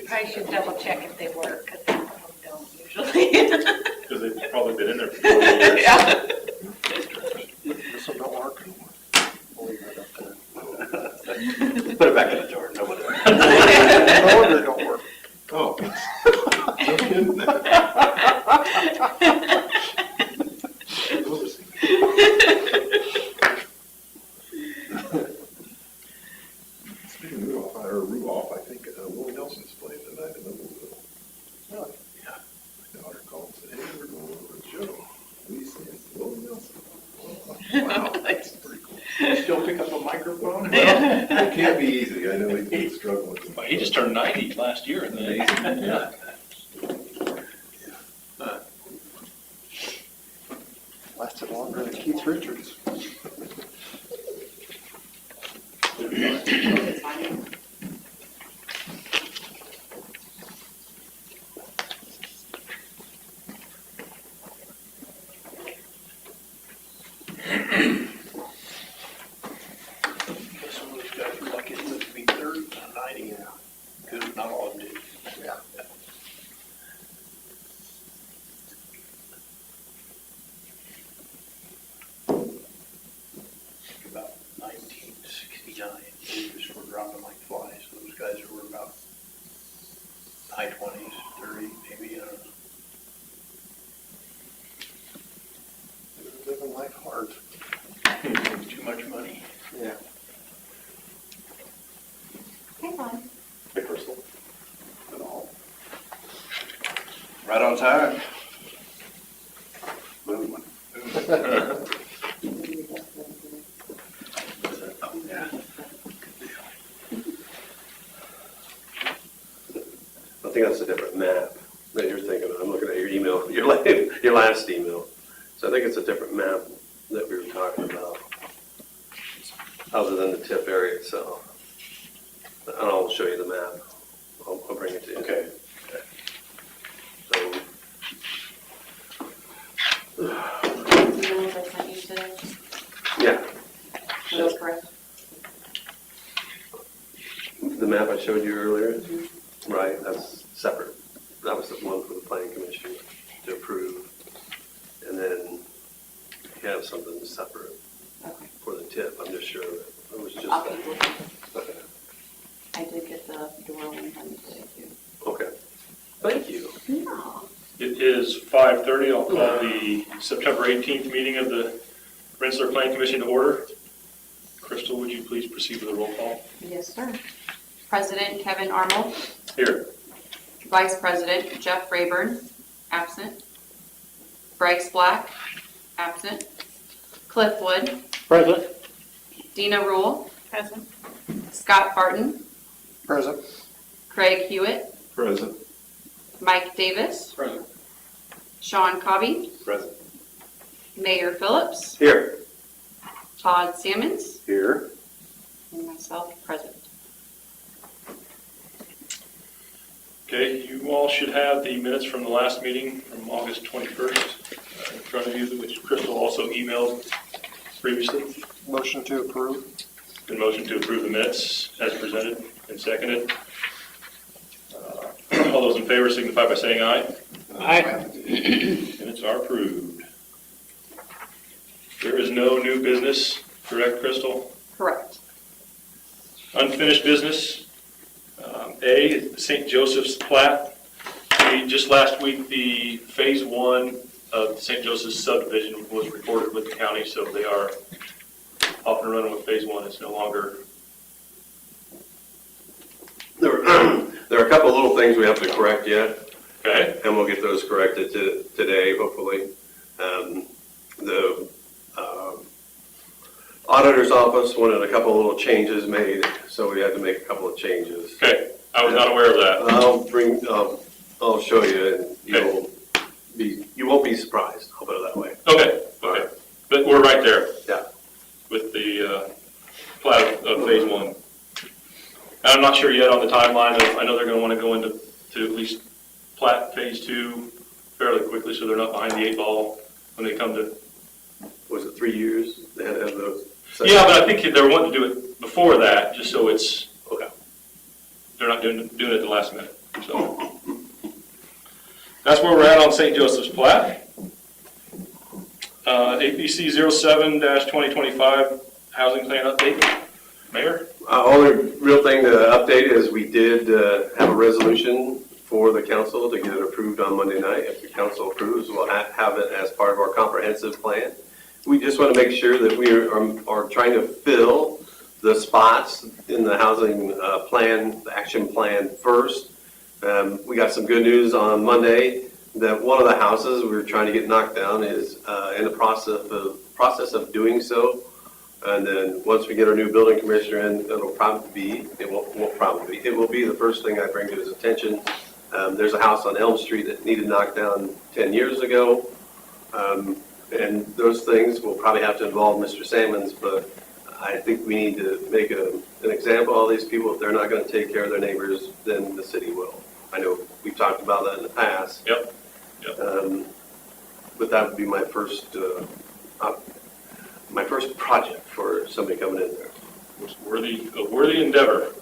probably should double check if they work, because some of them don't usually. Because they've probably been in there for 40 years. Yeah. This one don't work anymore. We'll leave that up there. Put it back in the drawer. Nobody. No wonder they don't work. Oh. No kidding. Speaking of Rudolph, I think Willie Nelson's playing tonight in the Louisville. Really? Yeah. My daughter called and said, hey, we're going over to the show. We said, Willie Nelson. Wow, that's pretty cool. You still pick up a microphone? Well, it can't be easy. I know he's struggling with it. Well, he just turned 90 last year. And then, Yeah. Lasted longer than Keith Richards. Some of those guys were lucky enough to be 30 to 90. Yeah. Because not all of them did. Yeah. About 1969, leaves were dropping like flies. Those guys were about high 20s, 30, maybe, I don't know. They're living life hard. Too much money. Yeah. Hey, Ron. Hey, Crystal. At all. Right on time. Moving. Oh, yeah. I think that's a different map that you're thinking of. I'm looking at your email, your last email. So I think it's a different map that we were talking about, other than the tip area itself. And I'll show you the map. I'll bring it to you. Okay. So, The ones I sent you today, yeah, are those correct? the map I showed you earlier, right, that's separate. That was the one for the planning commission to approve. And then you have something separate Okay. for the tip. I'm just sure that it was just I'll that. keep looking. Okay. I did get the door one from today too. Okay. Thank you. No. it is 5:30. I'll call the September 18th meeting of the Rensselaer Planning Commission to order. Crystal, would you please proceed with the roll call? Yes, sir. President Kevin Armold, Here. Vice President Jeff Rayburn, absent. Bryce Black, absent. Cliff Wood, Present. Dina Rule, Present. Scott Barton, Present. Craig Hewitt, Present. Mike Davis, Present. Sean Cobby, Present. Mayor Phillips, Here. Todd Sammons, Here. and myself present. Okay, you all should have the minutes from the last meeting from August 21st in front of you, which Crystal also emailed previously. Motion to approve. Been motion to approve the minutes as presented and seconded. All those in favor signify by saying aye. Aye. Minutes are approved. There is no new business, correct, Crystal? Correct. Unfinished business. A, St. Joseph's Plat. Just last week, the phase 1 of St. Joseph's subdivision was recorded with the county, so they are off and running with phase 1. It's no longer. There are a couple of little things we have to correct yet, Okay. and we'll get those corrected today, hopefully. The auditor's office wanted a couple of little changes made, so we had to make a couple of changes. Okay. I was not aware of that. I'll show you, and you won't be surprised. I'll put it that way. Okay. Okay. But we're right there. Yeah. With the plat of phase 1. And I'm not sure yet on the timeline. I know they're going to want to go into at least plat phase 2 fairly quickly, so they're not behind the 8 ball when they come to. Was it 3 years? They had to have those. Yeah, but I think they were wanting to do it before that, just so it's Okay. they're not doing it at the last minute. So So that's where we're at on St. Joseph's Plat. APC 07-2025 housing plan update. Mayor? Only real thing to update is we did have a resolution for the council to get it approved on Monday night. If the council approves, we'll have it as part of our comprehensive plan. We just want to make sure that we are trying to fill the spots in the housing plan, the action plan first. We got some good news on Monday that one of the houses we were trying to get knocked down is in the process of doing so. And then once we get our new building commissioner in, it will be the first thing I bring to his attention. There's a house on Elm Street that needed knocked down 10 years ago. And those things will probably have to involve Mr. Salmons, but I think we need to make an example of all these people. If they're not going to take care of their neighbors, then the city will. I know we've talked about that in the past. Yep. But that would be my first project for somebody coming in there. It's a worthy endeavor.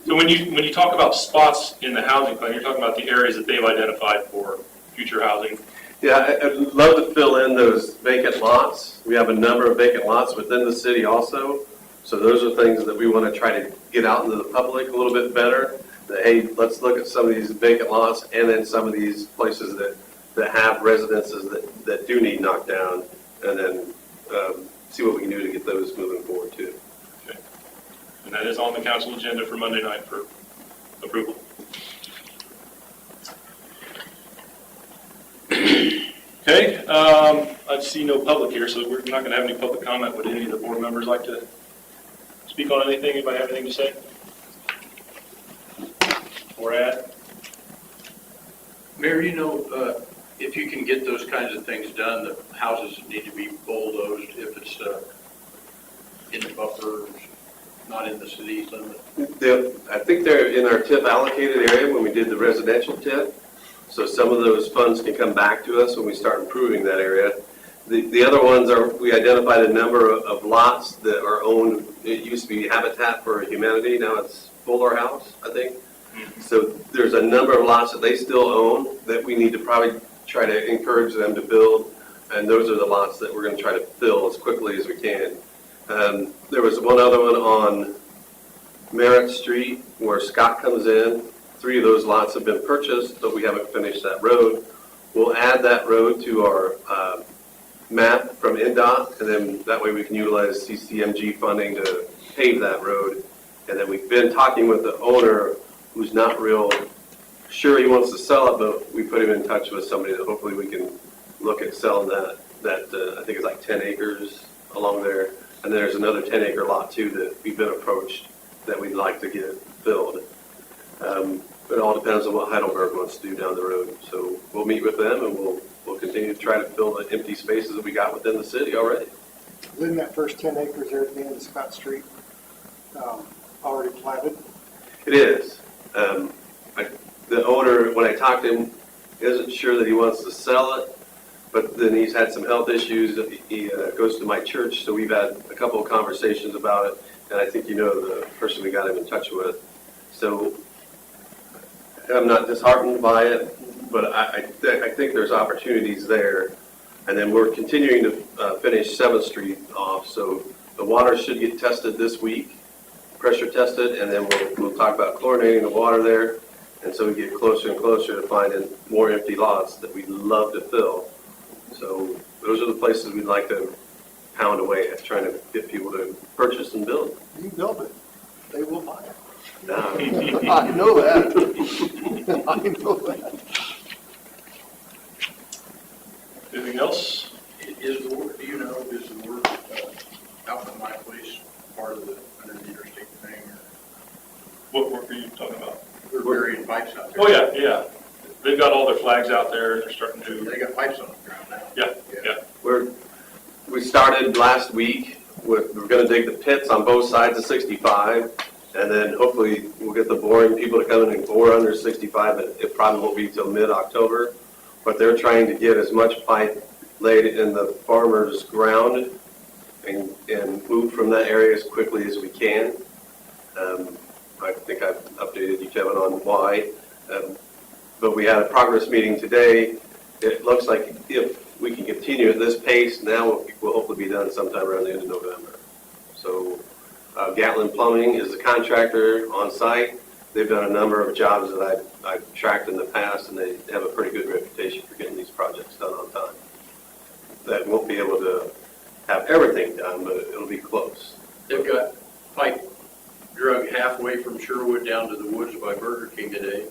So when you talk about spots in the housing plan, you're talking about the areas that they've identified for future housing. Yeah, I'd love to fill in those vacant lots. We have a number of vacant lots within the city also. So those are things that we want to try to get out into the public a little bit better. That, hey, let's look at some of these vacant lots and then some of these places that have residences that do need knocked down, and then see what we can do to get those moving forward too. Okay. And that is on the council agenda for Monday night for approval. Okay, I see no public here, so we're not going to have any public comment. Would any of the board members like to speak on anything? Anybody have anything to say? Or add? Mayor, if you can get those kinds of things done, the houses need to be bulldozed if it's in the buffers, not in the city limit. I think they're in our TIF allocated area when we did the residential TIF. So some of those funds can come back to us when we start improving that area. The other ones are, we identified a number of lots that are owned. It used to be Habitat for Humanity, now it's Fuller House, I think. So there's a number of lots that they still own that we need to probably try to encourage them to build. And those are the lots that we're going to try to fill as quickly as we can. There was one other one on Merritt Street where Scott comes in. 3 of those lots have been purchased, but we haven't finished that road. We'll add that road to our map from NDOT, and then that way we can utilize CCMG funding to pave that road. And then we've been talking with the owner who's not real sure he wants to sell it, but we put him in touch with somebody that hopefully we can look at selling that I think it's like 10 acres along there. And there's another 10-acre lot too that we've been approached that we'd like to get filled. But it all depends on what Heidelberg wants to do down the road. So we'll meet with them and we'll continue to try to fill the empty spaces that we got within the city already. Isn't that first 10 acres there at the end of Scott Street already platted? It is. The owner, when I talked to him, isn't sure that he wants to sell it, but then he's had some health issues. He goes to my church, so we've had a couple of conversations about it, and I think you know the person we got him in touch with. So I'm not disheartened by it, but I think there's opportunities there. And then we're continuing to finish 7th Street off, so the water should get tested this week, pressure tested, and then we'll talk about chlorinating the water there. And so we get closer and closer to finding more empty lots that we'd love to fill. So those are the places we'd like to pound away at, trying to get people to purchase and build. You build it, they will buy it. No. I know that. I know that. Anything else? Is the work out in my place part of the under the interstate thing? What work are you talking about? They're burying pipes out there. Oh, yeah. They've got all their flags out there. They're starting to. They got pipes on the ground now. Yeah. We started last week we're going to dig the pits on both sides of 65, and then hopefully we'll get the boring people to come in and bore under 65. But it probably won't be till mid-October. But they're trying to get as much pipe laid in the farmer's ground and move from that area as quickly as we can. I think I've updated you, Kevin, on why. but we had a progress meeting today. It looks like if we can continue at this pace, now we'll hopefully be done sometime around the end of November. So Gatlin Plumbing is the contractor on site. They've done a number of jobs that I've tracked in the past, and they have a pretty good reputation for getting these projects done on time. That won't be able to have everything done, but it'll be close. They've got pipe drug halfway from Sherwood down to the woods by Burger King today.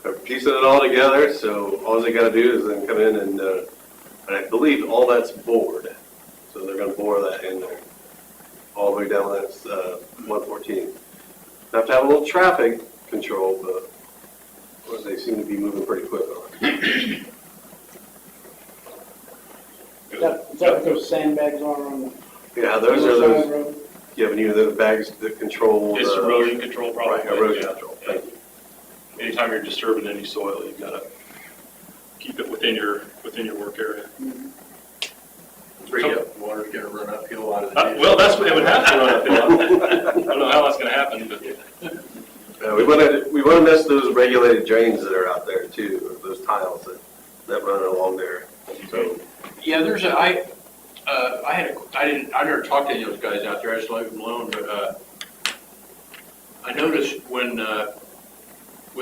They're piecing it all together, so all they gotta do is then come in and I believe all that's bored. So they're gonna bore that in there, all the way down that's 114. Have to have a little traffic control, but they seem to be moving pretty quick on it. Is that what those sandbags are on the Yeah, those are north side those, road? you have any of those bags that control? It's erosion control Right, probably. erosion Yeah. control, thank you. Anytime you're disturbing any soil, you've got to keep it within your work area. Straight up, water's gonna run uphill out of the ditch. Well, that's what it would have to run uphill. I don't know how that's going to happen, but We want to miss those regulated drains that are out there too, those tiles that run along there. So Yeah, there's I never talked to any of those guys out there, I just leave them alone, but, I noticed when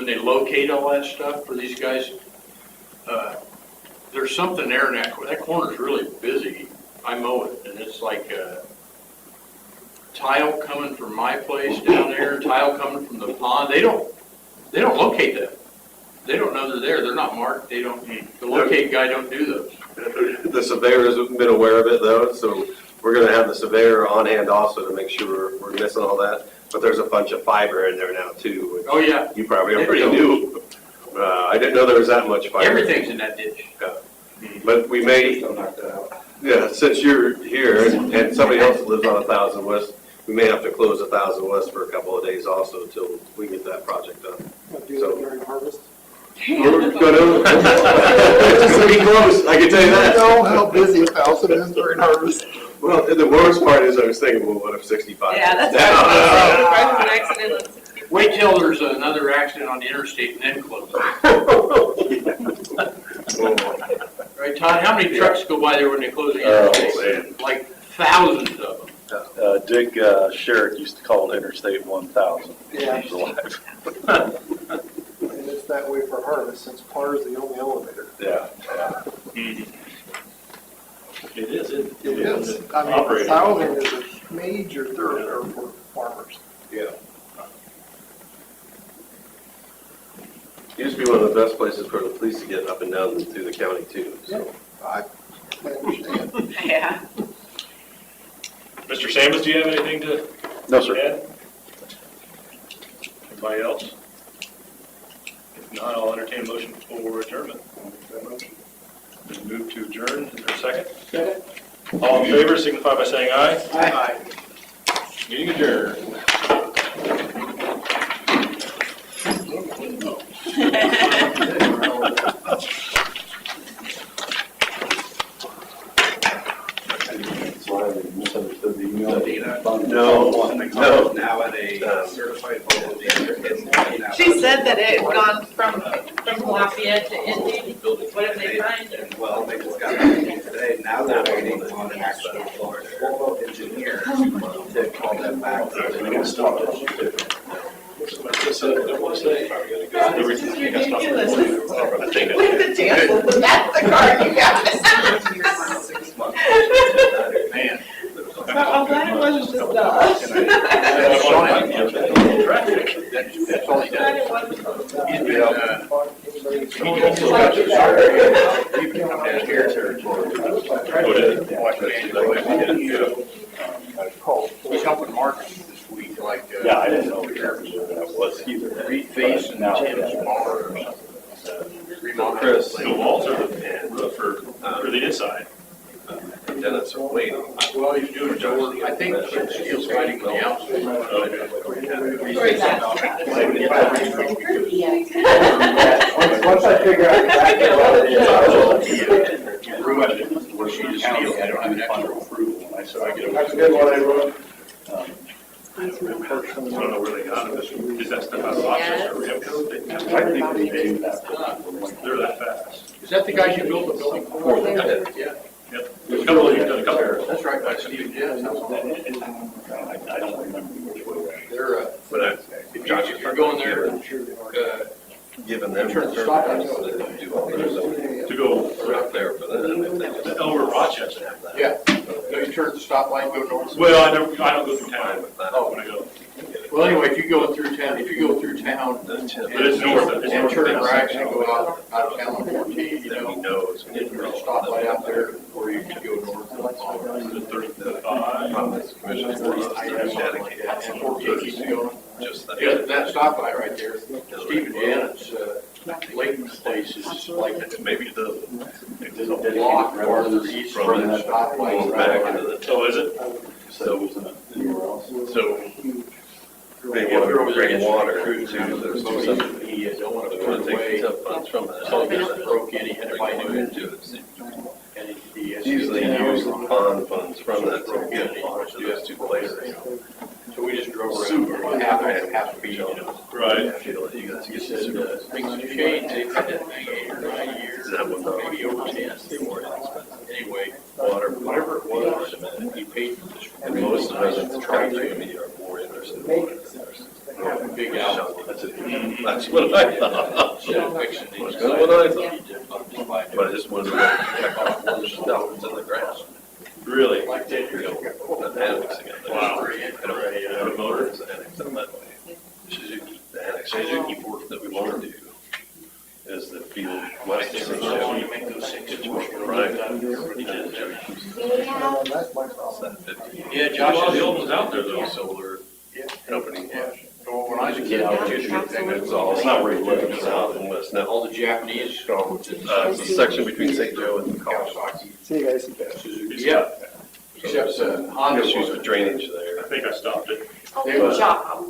they locate all that stuff for these guys, there's something there in that corner's really busy. I mow it, and it's like, tile coming from my place down there, tile coming from the pond, they don't locate that. They don't know they're there, they're not marked, the locate guy don't do those. the surveyor hasn't been aware of it though, so we're going to have the surveyor on hand also to make sure we're missing all that. But there's a bunch of fiber in there now too, which Oh, yeah, you probably already knew. I didn't know there was that much fiber. everything's in that ditch. But we may, yeah, since you're here and somebody else that lives on 1000 West, we may have to close 1000 West for a couple of days also until we get that project done. Do that during harvest. We're gonna, it's pretty close, I can tell you You that. know how busy 1000 is during harvest. Well, the worst part is I was thinking, well, what if 65? Yeah, that's what I was gonna say. If I was an accident on 65. Wait till there's another accident on the interstate and then close. Right, Todd, how many trucks go by there when they close the interstate? Like thousands of them. Dick Sherrick used to call it Interstate 1000. Yeah. He was alive. And it's that way for harvest, since Par is the only elevator. Yeah. it is. It is. I mean, Operating. 1000 is a major thoroughfare for farmers. Yeah. Used to be one of the best places for the police to get up and down through the county too, so. I understand. Yeah. Mr. Samus, do you have anything to No, sir. add? Anybody else? If not, I'll entertain a motion for adjournment. Been moved to adjourn. Is there a second? Second. All in favor, signify by saying aye. Aye. Meeting adjourned. Misunderstood the email. No. Now at a certified mobile district. She said that it had gone from Lafayette to Indy. What have they found? Well, they just got that today, now they're waiting on an actual Florida engineer to call them back. This is ridiculous. Look at the chances, that's the card you got. 6 months. Man. I'm glad it wasn't just us. That's all he does. I'm glad it wasn't just us. He's been, you can come down here to watch the he's helping Mark this week, like, Yeah, I didn't know that was either. reface and Tim's bar or something. Remodel. Chris. The walls are the roof for the inside. Dennis are waiting. Well, he's doing George, I think he's fighting on the outside. Where is that? Once I figure out exactly what it is. Where she just feels, I don't have an extra approval. I said, I get That's a good one, I wrote. I don't know where they got it. Is that stuff out of Rochester or Remco? I think they do that. They're that fast. Is that the guys you built the building for? Yeah. Yep. There's a couple, you've done a couple. That's right, by Steve Jenn's house. I don't remember which way. They're, But Josh, if you're going there, given them. Turn the stop light. Do all those. To go We're up there for them. If they- over Rochester. yeah, no, you turn the stoplight, go north. Well, I don't go through town. Oh, When I go. well, anyway, if you go through town, But it's north, it's and north. turn right and go out of town on 14, you Then we know, know it's gonna there's be a stoplight out there, or you can go north. The 35. Problem is, commission forces to be dedicated. And 14 keeps going. Just that. Yeah, that stoplight right there, Steve and Janet's, Layton's place is like Maybe the. there's a block farther east from the stoplight. Going back into the. Oh, is it? So, So. being able to bring water to those two sites. He don't want to We put want it to away. take the tip funds from that. So he just broke in, he had to buy new Bring engine. into it. And he Usually use the bond funds from that to get water to those two places. So we just drove around half a beat, you know. Right. I feel like you guys He get said, this. things have changed, they've had that thing 8 or 9 years, That one, maybe over 10. more inexpensive. Anyway, Water, whatever it was, he paid for this. and most of us that try to me are more interested in water than ours. Big out. That's what I thought. Fixing these. That's what I thought. But I just wanted to check off all the stuff that's in the ground. Really? Like that, You know, the annexing it. Wow. I don't have a motor, it's annexed in that way. Suzuki, the annex Suzuki port that we want to do is the field west of St. Joe. You make those things. Right. That's my problem. Yeah, A Josh lot of is the old ones out there though. Solar company. Well, when I was a kid, I just It's all, it's not where you live, it's south and west. Now, all the Japanese stores. it's the section between St. Joe and the college. Kawasaki. See you guys. Yeah, except Honda Issues was with drainage there. I think I stopped it. They were- Job.